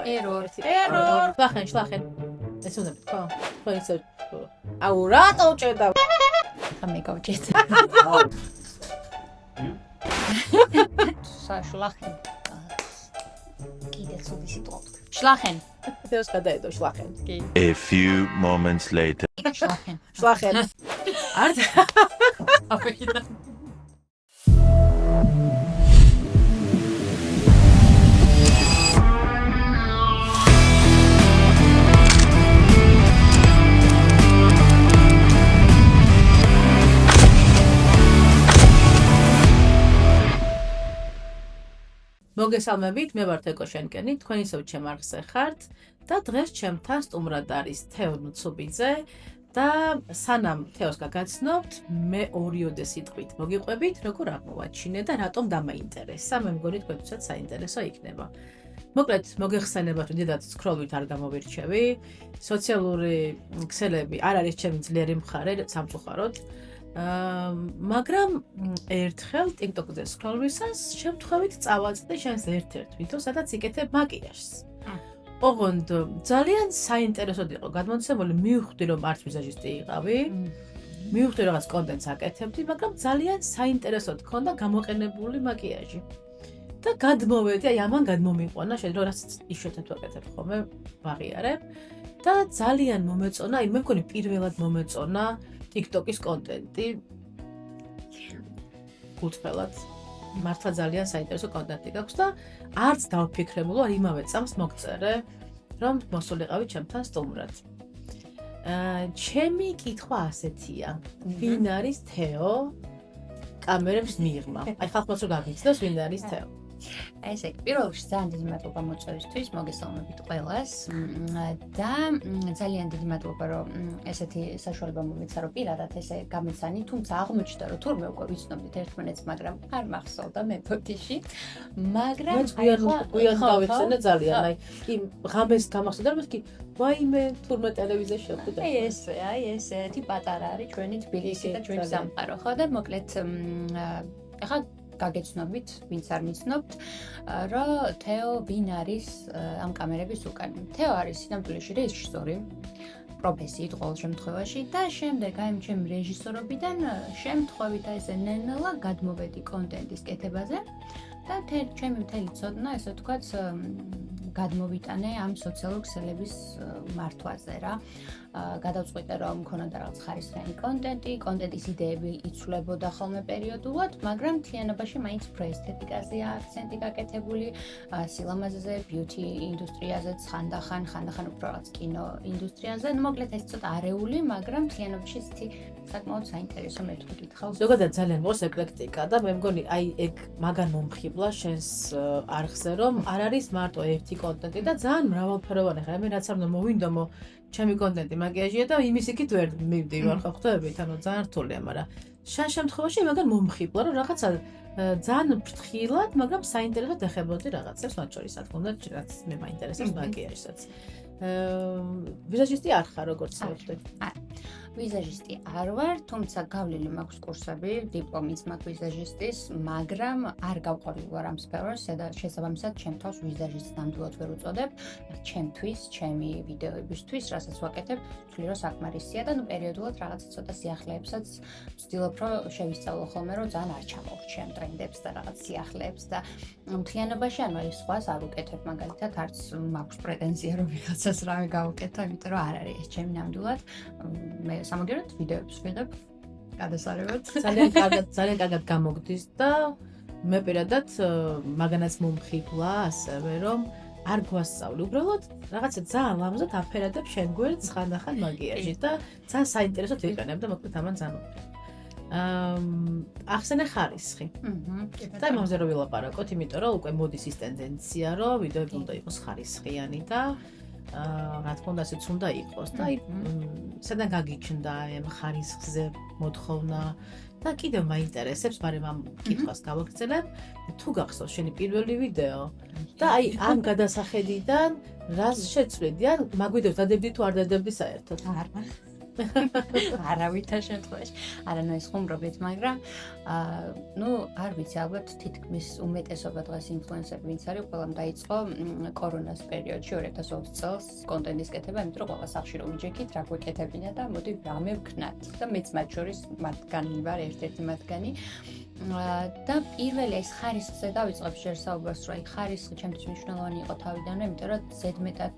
Error. შლახენ. ეს უნდა თქვა. ხო ისე. აუ რატო ჭედა? Am ik ook dit. Schlagen. Kijk, zo is het ook. Schlagen. ეს გადაედო შლახენ. A few moments later. Schlagen. შლახენ. არ მოგესალმებით, მე ვარ თეკო შენკენი, თქვენ ისევ ჩემ არხზე ხართ და დღეს ჩემთან სტუმრად არის თეო ნუცუბიძე და სანამ თეოს გაგაცნობთ, მე ორიოდე სიტყვით მოგიყვებით, როგორ აღმოვაჩინე და რატომ დამაინტერესა, მე მგონი თქვენთვისაც საინტერესო იქნება. მოკლედ, მოგეხსენებათ, რომ დედათ სკროლვით არ გამოვირჩევი, სოციალური ქსელები არ არის ჩემი ძლიერი მხარე სამწუხაროდ. მაგრამ ერთხელ TikTok-ზე სკროლვისას შემთხვევით წავაწყდი შენს ერთ-ერთ ვიდეოს, სადაც იკეთებ მაკიაჟს. ოღონდ ძალიან საინტერესოდ იყო გადმოცემული, მივხვდი რომ არც ვიზაჟისტი იყავი, მივხვდი რაღაც კონტენტს აკეთებდი, მაგრამ ძალიან საინტერესოდ ქონდა გამოყენებული მაკიაჟი. და გადმოვედი, აი ამან გადმომიყვანა, შეიძლება რომ რაც იშვიათად ვაკეთებ ხოლმე, ვაღიარებ და ძალიან მომეწონა, აი მე მგონი პირველად მომეწონა TikTok-ის კონტენტი გულწრფელად მართლა ძალიან საინტერესო კონტენტი გაქვს და არც დავფიქრებულო არ იმავე წამს მოგწერე რომ მოსულიყავი ჩემთან სტუმრად. ჩემი კითხვა ასეთია. ვინ არის თეო კამერებს მიღმა? აი ხალხმაც რომ გაგიცნოს ვინ არის თეო. ესე იგი, პირველ რიგში ძალიან დიდი მადლობა მოწვევისთვის, მოგესალმებით ყველას და ძალიან დიდი მადლობა რომ ესეთი საშუალება მომეცა რომ პირადად ესე გამიცანი, თუმცა აღმოჩნდა რომ თურმე უკვე ვიცნობდით ერთმანეთს, მაგრამ არ მახსოვდა მე ფოტიში. მაგრამ გვიან გავიხსენე ძალიან, აი იმ ღამეს გამახსოვდა რომ კი ვაიმე თურმე ტელევიზიაში შევხვდა. აი ესეთი პატარა არის ჩვენი თბილისი და ჩვენი სამყარო, ხო და მოკლედ ახლა გაგეცნობით, ვინც არ მიცნობთ, რომ თეო ვინ არის ამ კამერების უკან. თეო არის სინამდვილეში რეჟისორი, პროფესიით ყოველ შემთხვევაში და შემდეგ აი ჩემ რეჟისორობიდან შემთხვევით აი ესე ნელა გადმოვედი კონტენტის კეთებაზე და ჩემი მთელი ცოდნა, ესე ვთქვათ, გადმოვიტანე ამ სოციალურ ქსელების მართვაზე რა. გადავწყვიტე რომ მქონოდა რაღაც ხარისხიანი კონტენტის იდეები იცვლებოდა ხოლმე პერიოდულად, მაგრამ თლიანობაში მაინც პროესთეტიკაზეა აქცენტი გაკეთებული, სილამაზეზე, ბიუთი ინდუსტრიაზეც ხანდახან უფრო რაღაც კინო ინდუსტრიაზე. ნუ მოკლედ ეს ცოტა არეული, მაგრამ თლიანობაში ისეთი საკმაოდ საინტერესო მეთოდი გითხავს. ზოგადად ძალიან მოს ეკლექტიკა და მე მგონი აი ეგ მაგან მომხიბლა შენს არხზე რომ არ არის მარტო ერთი კონტენტი და ძალიან მრავალფეროვანი ხარ. მე რაც არ უნდა მოვინდომო ჩემი კონტენტი მაკიაჟია და იმის იქით ვერ მივდივარ ხო ხვდებით, ანუ ძალიან რთულია, მაგრამ შენ შემთხვევაში მაგან მომხიბლა რომ რაღაცა ძალიან ფრთხილად, მაგრამ საინტერესოდ ეხებოდი რაღაცებს, მათ შორის რა თქმა უნდა, რაც მე მაინტერესებს მაკიაჟსაც. ვიზაჟისტი არ ხარ, როგორც ვხვდები? ვიზაჟისტი არ ვარ, თუმცა გავლილი მაქვს კურსები, დიპლომიც მაქვს ვიზაჟისტის, მაგრამ არ გავყოლილი ვარ ამ სფეროს, და შესაბამისად ჩემ თავს ვიზაჟისტს ნამდვილად ვერ უწოდებ. ჩემთვის, ჩემი ვიდეოებისთვის, რასაც ვაკეთებ, ვთვლი რომ საკმარისია და ნუ პერიოდულად რაღაცა ცოტა სიახლეებსაც ვცდილობ რომ შევისწავლო ხოლმე, რომ ძალიან არ ჩამოვრჩიე ტრენდებს და რაღაც სიახლეებს და მთლიანობაში ანუ ეს სხვას არ უკეთებ, მაგალითად არც მაქვს პრეტენზია რომ ვიღაცას რამე გავუკეთო, იმიტომ რომ არ არის ეს ჩემი ნამდვილად. მე სამაგერად ვიდეოებს ვიღებ გადასარევად. ძალიან კარგად გამოგდის და მე პირადად მაგანაც მომხიბლა ასევე რომ არ გვასწავლი. უბრალოდ რაღაცა ძალიან ლამაზად აფერადებ შენ გვერდს ხანდახან მაკიაჟი და ძალიან საინტერესოდ ვიყენებ და მოკლედ ამან ძალიან ახსენე ხარისხი. და იმაზე რომ ვილაპარაკოთ, იმიტომ რომ უკვე მოდის ის ტენდენცია, რომ ვიდეოები უნდა იყოს ხარისხიანი და რა თქმა უნდა ისიც უნდა იყოს და აი სადან გაგიჩნდა ამ ხარისხზე მოთხოვნა და კიდევ მაინტერესებს, მაგრამ ამ კითხვას გავაგრძელებ, თუ გახსოვს შენი პირველი ვიდეო და აი ამ გადასახედიდან რას შეცვლიდი? ან მაგ ვიდეოს დადებდი თუ არ დადებდი საერთოდ? არავითარ შემთხვევაში. არანაის ხუმრობით, მაგრამ არ ვიცი, ალბათ თითქმის უმეტესობა დღეს ინფლუენსერები ვინც არის, ყველამ დაიწყო კორონას პერიოდში 2020 წელს კონტენტის კეთება, იმიტომ რომ ყველა სახში რომ ვიჯექით, რა გვეკეთებინა და მოდი რამე ვქნათ. და მეც მათ შორის მათგანი ვარ, ერთ-ერთი მათგანი. და პირველი ეს ხარისხზე დავიწყებ შეერთებას, რომ აი ხარისხი ჩემთვის მნიშვნელოვანი იყო თავიდანვე, იმიტომ რომ ზედმეტად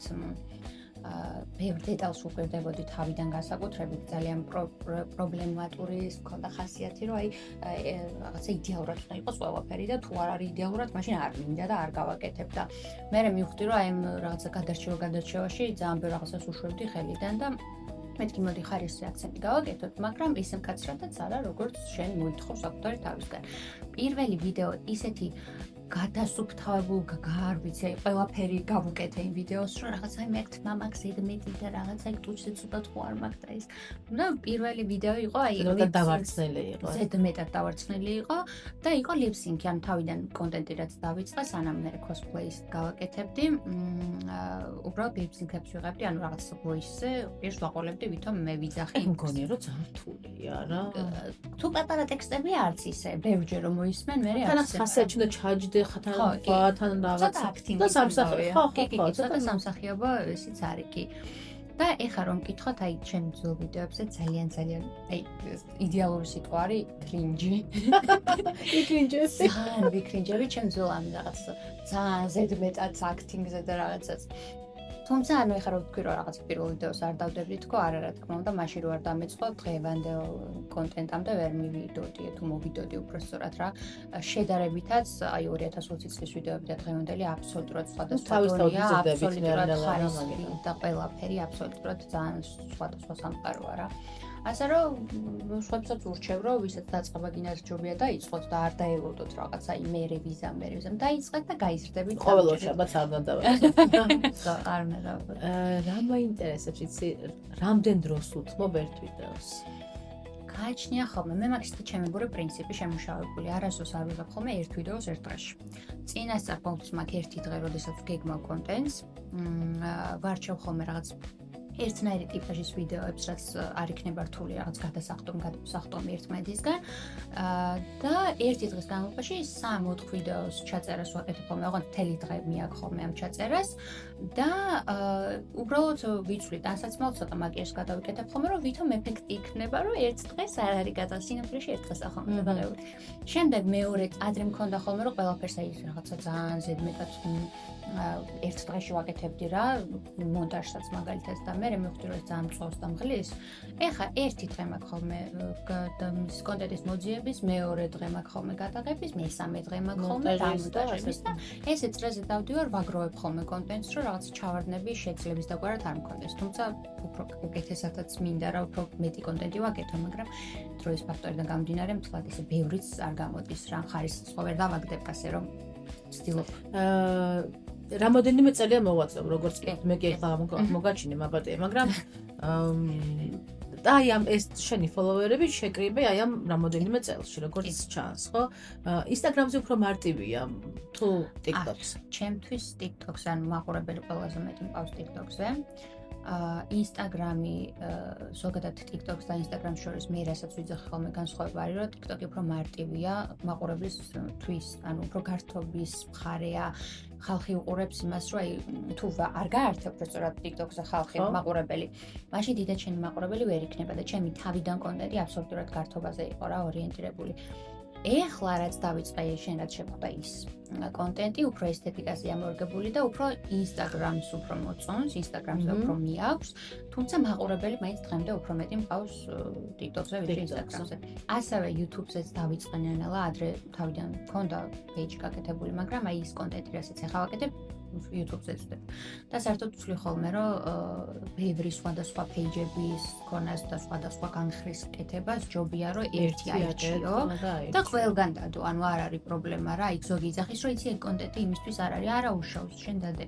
ბევრ დეტალს უყურდებოდი თავიდან განსაკუთრებით ძალიან პრობლემატური მქონდა ხასიათი, რომ აი რაღაცა იდეალურად უნდა იყოს ყველაფერი და თუ არ არის იდეალურად, მაშინ არ მინდა და არ გავაკეთებ და მე მივხვდი, რომ აი რაღაცა გადარჩევაში ძალიან ბევრ რაღაცას უშვებდი ხელიდან და მეთქი მოდი ხარისხზე აქცენტი გავაკეთოთ, მაგრამ ისე მკაცრადაც არა, როგორც შენ მოითხოვ საკუთარი თავისგან. პირველი ვიდეო ისეთი გადასუფთავებულ არ ვიცი, ყველაფერი გავუკეთე იმ ვიდეოს, რომ რაღაცა მეკთ მამაკს ზედმეტი და რაღაცა ტუჩზე ცოტა ხო არ მაქვს და ის. და პირველი ვიდეო იყო აი დავარცხნელი იყო. ზედმეტად დავარცხნელი იყო და იყო ლიფსინკი, ან თავიდან კონტენტი რაც დავიწყე, სანამ მე cosplay-ს გავაკეთებდი, უბრალოდ ლიფსინკებს ვიღებდი, ანუ რაღაც voice-ზე პირს ვაყოლებდი, ვითომ მე ვიძახი. მგონია რომ ძალიან რთულია რა. თუ პატარა ტექსტები არც ისე, ბევრჯერ რომ მოისმენ, მე არც ხასიათი და ჩაჯდე ხათან რაღაც და სამსახიობო. კი, ცოტა სამსახიობო ისიც არის კი. და ეხლა რომ მკითხოთ, აი ჩემ ძველ ვიდეოებზე ძალიან აი იდეალური სიტყვა არის კრინჯი. იკრინჯები. ძალიან ვიკრინჯები ჩემ ძველ ამ რაღაც ძალიან ზედმეტად აქტინგზე და რაღაცას. თუმცა ანუ ეხლა რომ ვთქვი რომ რაღაც პირველ ვიდეოს არ დავდებდი თქო, არა თქმა უნდა, მაშინ რო არ დამეწყო დღევანდელ კონტენტამდე ვერ მივიდოდი, თუ მოვიდოდი უბრალოდ რა. შედარებითაც აი 2020 წლის ვიდეოები და დღევანდელი აბსოლუტურად სხვადასხვაა, აბსოლუტურად ხარისხი და ყველაფერი აბსოლუტურად ძალიან სხვადასხვა სამყაროა რა. ასე რომ სხვებსაც ურჩევ რომ ვისაც დაწყება გინარჩობია დაიწყოთ და არ დაელოდოთ რაღაცა იმერე ვიზამ დაიწყეთ და გაიზრდებით ყოველ შაბათს არ დავდავართ. არ მერაბ. რა მაინტერესებს იცი რამდენ დროს უთმობ ერთ ვიდეოს? გააჩნია ხოლმე მე მაგისტი ჩემებური პრინციპი შემუშავებული არასდროს არ ვიღებ ხოლმე ერთ ვიდეოს ერთ დღეში. წინასწარ პუნქტს მაქვს ერთი დღე, როდესაც გეგმავ კონტენტს. ვარჩევ ხოლმე რაღაც ერთნაირი ტიპაჟის ვიდეოებს, რაც არ იქნება რთული რაღაც გადასახტომი ერთმანეთისგან და ერთი დღის განმავლობაში 3-4 ვიდეოს ჩაწერას ვაკეთებ ხოლმე, ოღონდ მთელი დღე მიაქვს ხოლმე ამ ჩაწერას და უბრალოდ ვიცვლი დასაცმელ ცოტა მაგიას გადავიკეთებ ხოლმე, რომ ვითომ ეფექტი იქნება, რომ ერთ დღეს არ არის სინამდვილეში ერთ დღეს ახალ მოგებაღებული. შემდეგ მეორე ადრე მქონდა ხოლმე, რომ ყველაფერს აი რაღაცა ძალიან ზედმეტად ერთ დღეში ვაკეთებდი რა, მონტაჟსაც მაგალითად და მე მივხვდი რომ ეს ძალიან მწვავს და მღლის. ეხა ერთი დღე მაქვს ხოლმე კონტენტის მოძიების, მეორე დღე მაქვს ხოლმე გადაღების, მესამე დღე მაქვს ხოლმე დამონტაჟების და ესე წრეზე დავდივარ, ვაგროვებ ხოლმე კონტენტს, რომ რაღაც ჩავარდნები შეძლების დაგვარად არ მქონდეს. თუმცა უფრო უკეთესადაც მინდა რა უფრო მეტი კონტენტი ვაკეთო, მაგრამ დროის ფაქტორიდან გამომდინარე, მთლად ისე ბევრიც არ გამოდის რა, ხარისხს ხო ვერ დავაგდებ ასე რომ ვცდილობ. რამოდენიმე წელია მოვაწევ, როგორც მე კი ახლა მოგაჩინე მაბატე, მაგრამ აი ამ ეს შენი ფოლოვერები შეკრიბე აი ამ რამოდენიმე წელში, როგორც ჩანს, ხო? Instagram-ზე უფრო მარტივია თუ TikTok-ს? ჩემთვის TikTok-ს ან მაყურებელი ყველაზე მეტი მყავს TikTok-ზე. Instagram-ი ზოგადად TikTok-ს და Instagram-ს შორის მე რასაც ვიძახი ხოლმე განსხვავება არის, რომ TikTok-ი უფრო მარტივია მაყურებლის თვის, ანუ უფრო გართობის მხარეა. ხალხი უყურებს იმას, რომ აი თუ არ გაართებ სწორად TikTok-ზე ხალხი მაყურებელი, მაშინ დიდად შენი მაყურებელი ვერ იქნება და ჩემი თავიდან კონტენტი აბსოლუტურად გართობაზე იყო რა ორიენტირებული. ეხლა რაც დავიწყე შენ რაც შეხვდა ის კონტენტი უფრო ესთეტიკაზე ამორგებული და უფრო Instagram-ს უფრო მოწონს, Instagram-ზე უფრო მიაქვს, თუმცა მაყურებელი მაინც დღემდე უფრო მეტი მყავს TikTok-ზე ვიდრე Instagram-ზე. ასევე YouTube-ზეც დავიწყე ნელა, ადრე თავიდან მქონდა page გაკეთებული, მაგრამ აი ის კონტენტი რასაც ახლა ვაკეთებ YouTube-ზე ვწვდებ. და საერთოდ ვცვლი ხოლმე, რომ ბევრი სხვადასხვა page-ების ქონას და სხვადასხვა განხრის კეთებას ჯობია, რომ ერთი აირჩიო და ყველგან დადო. ანუ არ არის პრობლემა რა, იქ ზოგი იძახის, რომ იცი კონტენტი იმისთვის არ არის, არა უშავს, შენ დადე.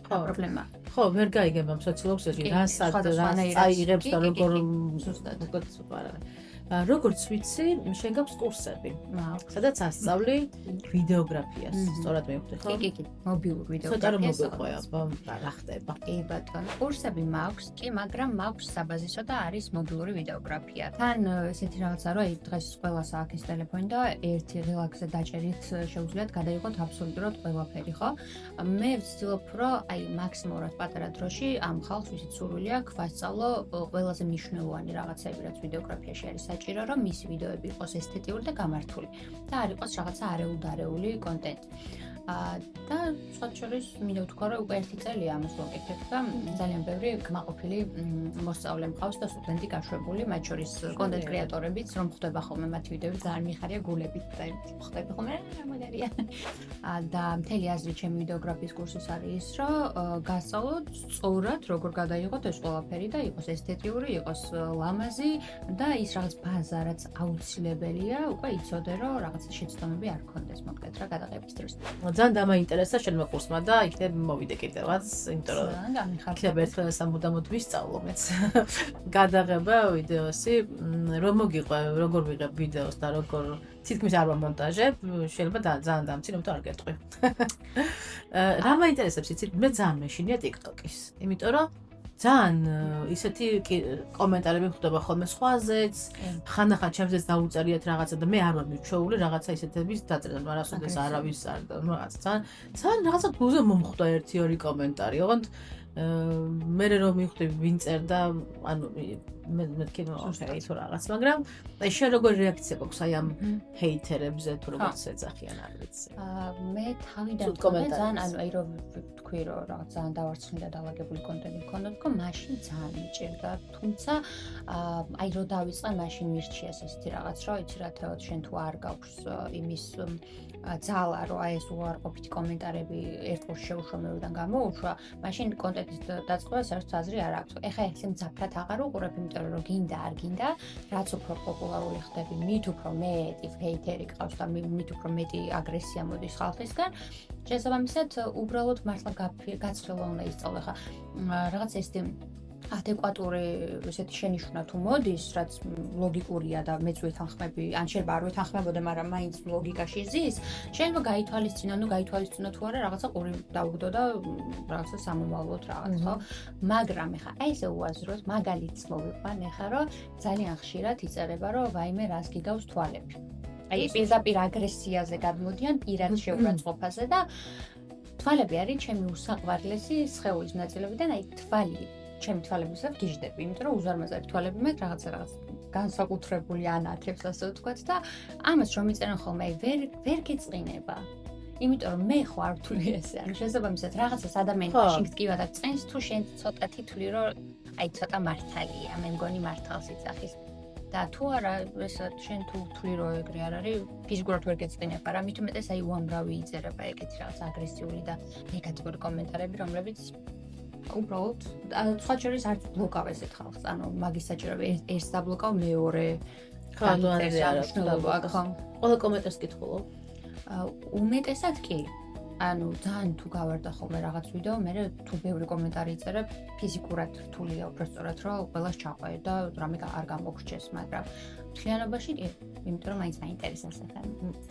პრობლემა. ხო, ვერ გაიგებ ამ სოციალურ ქსელში, რასაც აიღებს და როგორ ზუსტად არა. როგორც ვიცი, შენ გაქვს კურსები, სადაც ასწავლი ვიდეოგრაფიას. სწორად მივხვდი, ხო? კი, მობილურ ვიდეოგრაფიას. ცოტა რომ მოგვიყვება, რა ხდება. კი ბატონო, კურსები მაქვს, კი, მაგრამ მაქვს საბაზისო და არის მობილური ვიდეოგრაფია. თან ესეთი რაღაცა რომ აი დღეს ყველას აქვს ტელეფონი და ერთი რელაქსზე დაჭერით შეუძლიათ გადაიღოთ აბსოლუტურად ყველაფერი, ხო? მე ვცდილობ რომ აი მაქსიმალურად პატარა დროში ამ ხალხს ვისაც სურვილი აქვს ვასწავლო ყველაზე მნიშვნელოვანი რაღაცები, რაც ვიდეოგრაფიაში არის საჭირო, რომ მისი ვიდეოები იყოს ესთეტიური და გამართული და არ იყოს რაღაცა არეულ-დარეული კონტენტი. და სხვა შორის მინდა ვთქვა, რომ უკვე 1 წელია ამას ვაკეთებ და ძალიან ბევრი კმაყოფილი მოსწავლე მყავს და სტუდენტი გაშვებული, მათ შორის კონტენტ კრეატორებიც, რომ ხვდება ხოლმე მათი ვიდეოები, ძალიან მიხარია გულებით და ხვდები ხოლმე რა მაგარია. და მთელი აზრი ჩემი ვიდეოგრაფიის კურსის არის ის, რომ გასწავლოთ სწორად როგორ გადაიღოთ ეს ყველაფერი და იყოს ესთეტიური, იყოს ლამაზი და ის რაღაც ბაზა, რაც აუცილებელია, უკვე იცოდე, რომ რაღაცა შეცდომები არ გქონდეს მოკლედ რა გადაღების დროს. ძალიან დამაინტერესა შენმა კურსმა და იქნებ მოვიდე კიდევაც, იმიტომ რომ იქნებ ერთმანეთს ამუდამოდ ვისწავლო მეც. გადაღება ვიდეოსი, რომ მოგიყვე, როგორ ვიღებ ვიდეოს და როგორ თითქმის არ ვამონტაჟებ, შეიძლება ძალიან დამცინო, იმიტომ არ გეტყვი. რა მაინტერესებს იცით, მე ძალიან მეშინია TikTok-ის, იმიტომ რომ ძალიან ისეთი კომენტარები ხვდება ხოლმე სხვაზეც, ხანდახან ჩემზეც დაუწერიათ რაღაცა და მე არ ვარ მიჩვეული რაღაცა ისეთების დაწერა, არასოდეს არავის არ და რაღაცა. ძალიან რაღაცა გულზე მომხვდა 1-2 კომენტარი, ოღონდ მე რომ მივხვდი ვინ წერდა, ანუ მე მეთქი ოკეი თუ რაღაც, მაგრამ აი შენ როგორი რეაქცია გვაქვს აი ამ ჰეითერებზე თუ როგორც ეძახიან არ ვიცი. მე თავიდან ძალიან ანუ აი რომ ვთქვი რომ რაღაც ძალიან დავარცხნი და დაალაგებული კონტენტი მქონდა, თქო მაშინ ძალიან მიჭირდა, თუმცა აი რომ დავიწყე მაშინ მირჩიეს ესეთი რაღაც, რომ იცი რა თეოდ შენ თუ არ გაქვს იმის ძალა რომ აი ეს უარყოფითი კომენტარები ერთგულ შეუშრომებიდან გამოუშვა, მაშინ კონტენტის დაწყებას საერთოდ აზრი არ აქვს. ეხლა ესე მძაფრად აღარ უყურებ, იმიტომ რომ გინდა არ გინდა, რაც უფრო პოპულარული ხდები, მით უფრო მეტი ჰეითერი ყავს და მით უფრო მეტი აგრესია მოდის ხალხისგან. შესაბამისად, უბრალოდ მართლა გაცხრილა უნდა ისწავლო. ეხლა რაღაც ესეთი ადეკვატური ესეთი შენიშვნა თუ მოდის, რაც ლოგიკურია და მეც ვეთანხმები, ან შეიძლება არ ვეთანხმებოდე, მაგრამ მაინც ლოგიკაში ზის, შეიძლება გაითვალისწინო, გაითვალისწინო თუ არა, რაღაცა ყური დაუგდო და რაღაცა სამომავლოდ რაღაც, ხო? მაგრამ ეხლა აი ესე უაზროთ, მაგალითს მოვიყვან, ეხლა რომ ძალიან ხშირად იწერება, რომ ვაიმე რას გიგავს თვალები. აი პირდაპირ აგრესიაზე გადმოდიან, პირად შეურაცხყოფაზე და თვალები არის ჩემი უსაყვარლესი სხეულის ნაწილებიდან, აი თვალი ჩემი თვალებისგან გიждები, იმიტომ რომ უზარმაზარი თვალები მაქვს რაღაც განსაკუთრებული ანათებს ასე ვთქვათ და ამას რომ იწერენ ხოლმე ვერ გეწყინება. იმიტომ რომ მე ხო არ ვთვლი ესე, ანუ შესაბამისად რაღაცას ადამიანი შინ გტკივა და წენს თუ შენ ცოტათი თვლი რომ აი ცოტა მართალია, მე მგონი მართალს იცახის. და თუ არა ეს შენ თუ თვლი რომ ეგრე არ არის, ფიზიკურად ვერ გეწყინება, რა მით უმეტეს აი უამრავი იწერება ეგეთი რაღაც აგრესიული და ნეგატიური კომენტარები, რომლებიც უბრალოდ სხვა შორის არც ბლოკავ ესეთ ხალხს, ანუ მაგის საჭიროა ერთს დაბლოკავ, მეორე არა, ყველა კომენტარს კითხულობ. უმეტესად კი. ანუ ძალიან თუ გავარდა ხოლმე რაღაც ვიდეო, მე თუ ბევრი კომენტარი იწერებ, ფიზიკურად რთულია უბრალოდ რომ ყველას ჩაყვე და რამე არ გამოგრჩეს, მაგრამ მთლიანობაში კი, იმიტომ რომ მაინც მაინტერესებს ახლა.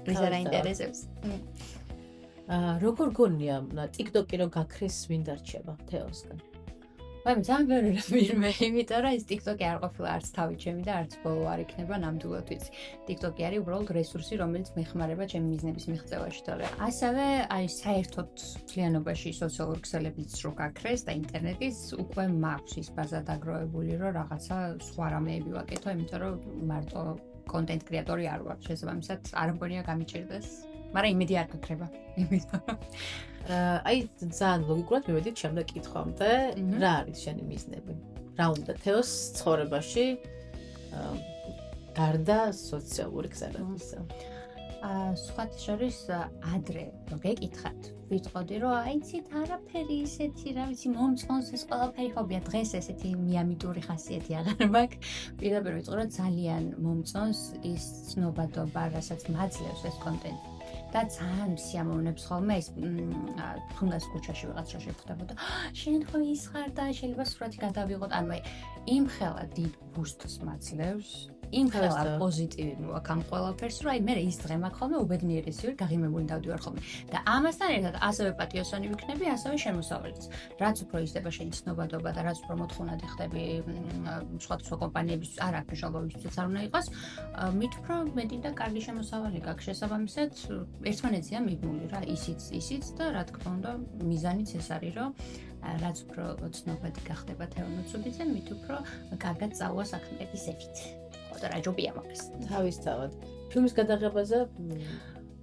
ვიზა რაინტერესებს. როგორ გონია TikTok-ი რომ გაქრეს ვინ დარჩება თეოსგან? ვაი, ძალიან ბევრი ვირმე, იმიტომ რომ ეს TikTok-ი არ ყოფილა არც თავი ჩემი და არც ბოლო არ იქნება ნამდვილად ვიცი. TikTok-ი არის უბრალოდ რესურსი, რომელიც მეხმარება ჩემი ბიზნესის მიღწევაში, თორე ასევე აი საერთოდ მთლიანობაში სოციალური ქსელებიც რო გაქრეს და ინტერნეტის უკვე მაქვს ის ბაზა დაგროვებული, რომ რაღაცა სხვა რამეები ვაკეთო, იმიტომ რომ მარტო კონტენტ კრეატორი არ ვარ, შესაბამისად არ მგონია გამიჭირდეს. მაგრამ იმედი არ გაქრება. აი ძალიან ლოგიკურად მივედით შემდეგ კითხვამდე, რა არის შენი მიზნები? რა უნდა თეოს ცხოვრებაში გარდა სოციალური ქსელებისა? სხვათა შორის ადრე რო გეკითხათ, ვიტყოდი რომ აიცით არაფერი ისეთი, რა ვიცი, მომწონს ეს ყველაფერი ხობია, დღეს ესეთი მიამიტური ხასიათი აღარ მაქვს. პირდაპირ ვიტყვი რომ ძალიან მომწონს ის ცნობადობა, რასაც მაძლევს ეს კონტენტი. და ძალიან სიამოვნებს ხოლმე ის თუნდაც ქუჩაში ვიღაცა შეხვდებოდა. შენ ხო ის ხარ და შეიძლება სურათი გადავიღოთ. ანუ იმ ხელა დიდ ბუსტს მაძლევს იმხელა პოზიტივი მოაქვს ამ ყველაფერს, რომ აი მე ის დღე მაქვს ხოლმე უბედნიერესი ვარ, გაღიმებული დავდივარ ხოლმე. და ამასთან ერთად ასევე პატიოსანი ვიქნები, ასევე შემოსავალიც. რაც უფრო იზრდება შენი ცნობადობა და რაც უფრო მოთხოვნადი ხდები სხვადასხვა კომპანიების არ აქვს მნიშვნელობა ვისაც არ უნდა იყოს, მით უფრო მეტი და კარგი შემოსავალი გაქვს. შესაბამისად, ერთმანეთზეა მიბმული რა, ისიც და რა თქმა უნდა, მიზანიც ეს არის, რომ რაც უფრო ცნობადი გახდება თეონოცუბიძე, მით უფრო კარგად წავა საქმეების ზევით. ხო და რა ჯობია მაგას. თავისთავად. ფილმის გადაღებაზე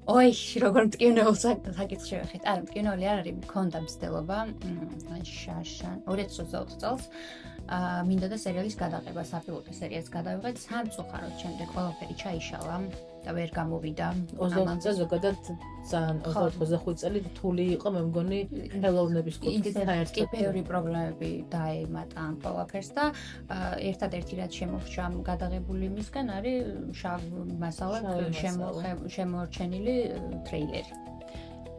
ოი, როგორ მტკივნეულ საკითხს შევეხეთ. არა, მტკივნეული არ არის, მქონდა მცდელობა შაშან 2024 წელს. მინდა და სერიალის გადაღება, საპილოტო სერიალის გადავიღეთ, სამწუხაროდ შემდეგ ყველაფერი ჩაიშალა და ვერ გამოვიდა. 20 წელს ზოგადად ძალიან 25 წელი რთული იყო, მე მგონი ხელოვნების კუთხით საერთოდ. კი, ბევრი პრობლემები დაემატა ამ ყველაფერს და ერთადერთი რაც შემოვრჩა გადაღებული მისგან არის შავ მასალად შემორჩენილი ტრეილერი.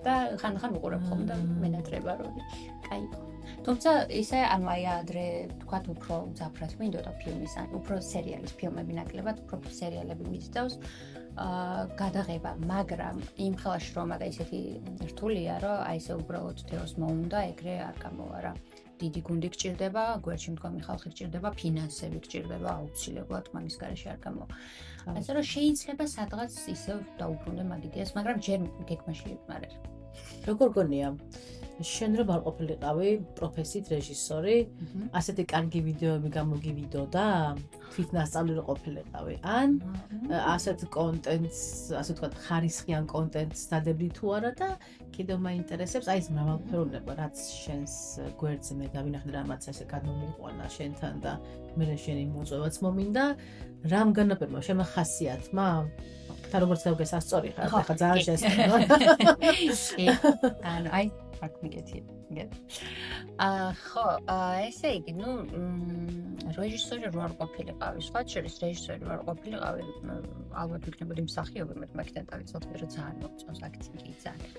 და ხან-ხან ვუყურებ ხოლმე და მენატრება როლი. კაი იყო. თუმცა ისე აი ადრე თქვათ უფრო ძაფრად მინდოდა ფილმის, ან უფრო სერიალის ფილმები ნაკლებად, უფრო სერიალები მისდევს გადაღება, მაგრამ იმ ხელაში რომ და ისეთი რთულია, რომ აი ესე უბრალოდ თეოს მოუნდა, ეგრე არ გამოვა რა. დიდი გუნდი გჭირდება, გვერდში მდგომი ხალხი გჭირდება, ფინანსები გჭირდება, აუცილებლად მაგის გარეშე არ გამოვა. ასე რომ შეიძლება სადღაც ისევ დაუბრუნდე მაგ იდეას, მაგრამ ჯერ გეგმაში არ არის. როგორ გონია? შენ რომ არ ყოფილიყავი პროფესიით რეჟისორი, ასეთი კარგი ვიდეოები გამოგივიდოდა, თვით ნასწავლი ყოფილიყავი, ან ასეთ კონტენტს, ასე ვთქვათ, ხარისხიან კონტენტს დადებდი თუ არა და კიდევ მაინტერესებს აი ეს მრავალფეროვნება, რაც შენს გვერდზე მე დავინახე, რამაც ასე გადმომიყვანა შენთან და მე შენი მოწვევაც მომინდა, რამ განაპირობა შემახასიათმა? და როგორც გავგესასწორი ხარ, ახლა ძალიან შესწავლე. ანუ აი აქ მიგეთი. ხო, ესე იგი, ნუ რეჟისორი რო არ ყოფილიყავი, სხვა შორის რეჟისორი რო არ ყოფილიყავი, ალბათ ვიქნებოდი მსახიობი, მე მაგიდან დავიცავთ, რომ ძალიან მოგწონს აქცენტი ძალიან.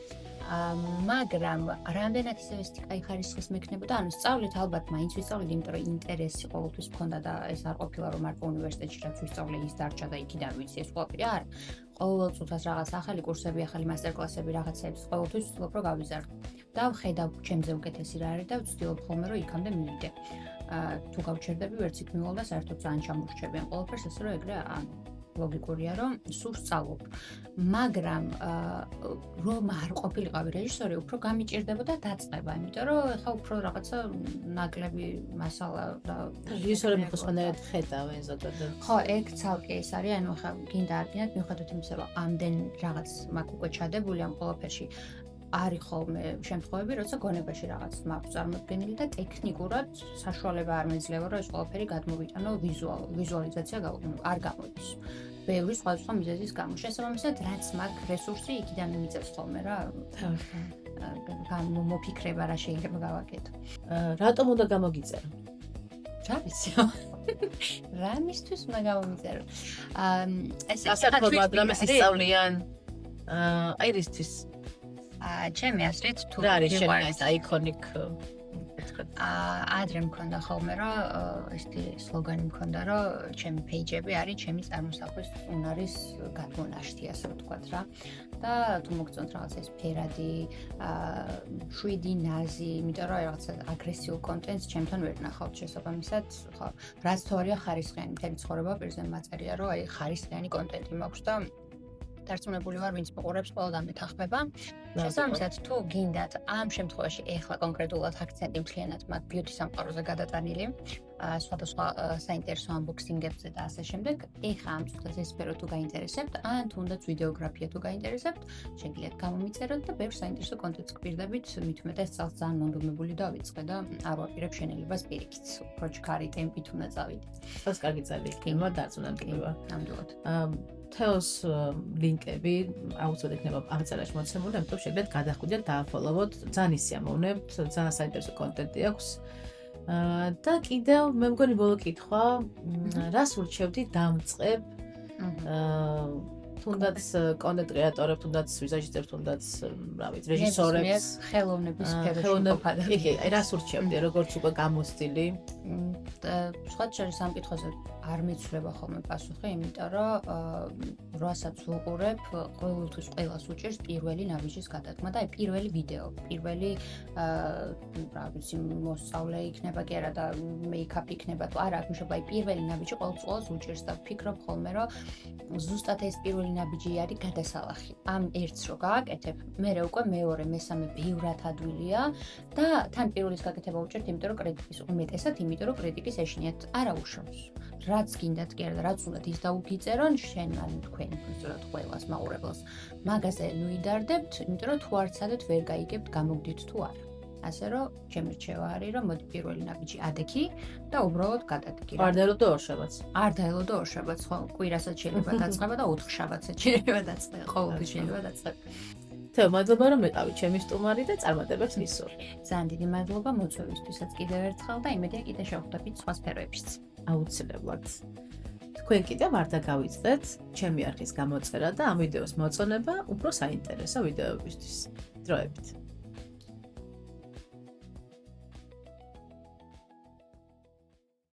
მაგრამ რამდენად ისევ კაი ხარისხის მექნებოდა, ანუ სწავლით ალბათ მაინც ვისწავლეთ, იმიტომ რომ ინტერესი ყოველთვის მქონდა და ეს არ ყოფილა რომ მარტო უნივერსიტეტში რაც ვისწავლე ის დარჩა და იქიდან ვიცი ეს ყველაფერი არა. ყოველ წუთას რაღაც ახალი კურსები, ახალი მასტერკლასები, რაღაცებს ყოველთვის ვცდილობ რომ გავიზარდო. და ვხედავ ჩემზე უკეთესი რა არის და ვცდილობ ხოლმე რომ იქამდე მივიდე. თუ გავჩერდები, ვერც იქ მივალ და საერთოდ ძალიან ჩამორჩებიან ყველაფერს, ასე რომ ეგრე ლოგიკურია რომ სულ სწავლობ. მაგრამ რომ არ ყოფილიყავი რეჟისორი, უფრო გამიჭირდებოდა დაწყება, იმიტომ რომ ეხლა უფრო რაღაცა ნაკლები მასალა და რეჟისორები სხვანაირად ხედავენ ზოგადად. ხო, ეგ ცალკე ის არის, ანუ ხა გინდა არ გინდათ, მიუხედავად იმისა, რომ ამდენ რაღაც მაქვს უკვე ჩადებული ამ ყველაფერში. არის ხოლმე შემთხვევები, როცა გონებაში რაღაც მაქვს წარმოდგენილი და ტექნიკურად საშუალება არ მეძლევა, რომ ეს ყველაფერი გადმოვიტანო ვიზუალიზაცია არ გამოდის. ბევრი სხვადასხვა მიზეზის გამო. შესაბამისად, რაც მაქვს რესურსი, იქიდან მიწევს ხოლმე რა. მოფიქრება რა შეიძლება გავაკეთო. რატომ უნდა გამოგიწერო? რა ვიცი. რამისთვის უნდა გამომიწერო? ეს ასეთობად რამეს ისწავლიან? აი რისთვის? ჩემი აზრით თუ რა არის შენი ეს აიკონიკ ადრე მქონდა ხოლმე რომ ესეთი სლოგანი მქონდა რომ ჩემი პეიჯები არის ჩემი წარმოსახვის უნარის გადმონაშთი ასე ვთქვათ რა და თუ მოგწონთ რაღაც ეს ფერადი შვიდი ნაზი იმიტომ რომ რაღაცა აგრესიულ კონტენტს ჩემთან ვერ ნახავთ შესაბამისად ხო რაც თორია ხარისხიანი მთელი ცხოვრება პირზე მაწერია რომ აი ხარისხიანი კონტენტი მაქვს და დარწმუნებული ვარ, ვინც მოყურებს, ყველგან მეთანხმება. შესაბამისად, თუ გინდათ ამ შემთხვევაში ეხლა კონკრეტულად აქცენტი მთლიანად მაგ ბიუთი სამყაროზე გადატანილი, სხვადასხვა საინტერესო unboxing-ებზე და ასე შემდეგ, ეხლა ამ წუთას ეს სფერო თუ გაინტერესებთ, ან თუნდაც ვიდეოგრაფია თუ გაინტერესებთ, შეგიძლიათ გამომიწეროთ და ბევრ საინტერესო კონტენტს გვირდებით, მით უმეტეს წელს ძალიან მონდომებული დავიწყე და არ ვაპირებ შენელებას პირიქით. უფრო ჩქარი ტემპით უნდა წავიდე. ეს კარგი წელი იქნება, დარწმუნებული ვარ. ნამდვილად. თეოს ლინკები აუცილებლად იქნება აღწერაში მოცემული, ამიტომ შეგიძლიათ გადახვიდეთ, დააფოლოვოთ, ძალიან ისიამოვნებთ, ძალიან საინტერესო კონტენტი აქვს. და კიდევ მე მგონი ბოლო კითხვა, რას ურჩევდი დამწყებ თუნდაც კონტენტ კრეატორებს, თუნდაც ვიზაჟისტებს, თუნდაც რა ვიცი, რეჟისორებს, ხელოვნების სფეროში ხელოვნების ყოფილი. კი, რას ურჩევდი, როგორც უკვე გამოსტილი? სხვა შორის ამ კითხვაზე არ მიცვლება ხოლმე პასუხი, იმიტომ რომ რასაც ვუყურებ, ყოველთვის ყველას უჭირს პირველი ნაბიჯის გადადგმა და აი პირველი ვიდეო, პირველი რა ვიცი, მოსწავლე იქნება კი არა და მეიქაპი იქნება თუ არა, მშობა აი პირველი ნაბიჯი ყოველთვის უჭირს და ვფიქრობ ხოლმე, რომ ზუსტად ეს პირველი ნაბიჯი არის გადასალახი. ამ ერთს რო გააკეთებ, მერე უკვე მეორე, მესამე ბევრად ადვილია და თან პირველის გაკეთება უჭირთ, იმიტომ რომ კრიტიკის უმეტესად, იმიტომ რომ კრიტიკის ეშინიათ არა უშავს. რაც გინდათ კი არა და რაც უნდათ ის დაუგიწერონ შენ ან თქვენ ზუსტად ყველას მაყურებელს. მაგაზე ნუიდარდებთ, იმიტომ რომ თუ არ ცადეთ ვერ გაიგებთ გამოგდით თუ არა. ასე რომ ჩემი რჩევა არის რომ მოდი პირველი ნაბიჯი ადექი და უბრალოდ გადადგი. არ დაელოდო ორშაბათს. არ დაელოდო ორშაბათს, ხო, კვირასაც შეიძლება დაწყება და ოთხშაბათსაც შეიძლება დაწყება, ყოველთვის შეიძლება დაწყება. თეო, მადლობა რომ მიყავით ჩემი სტუმარი და წარმატებებს მისურვ. ძალიან დიდი მადლობა მოწვევისთვისაც კიდევ ერთხელ და იმედია კიდე შევხვდებით სხვა სფეროებშიც. აუცილებლად. თქვენ კიდევ არ დაგავიწყდეთ ჩემი არხის გამოწერა და ამ ვიდეოს მოწონება უფრო საინტერესო ვიდეოებისთვის. დროებით.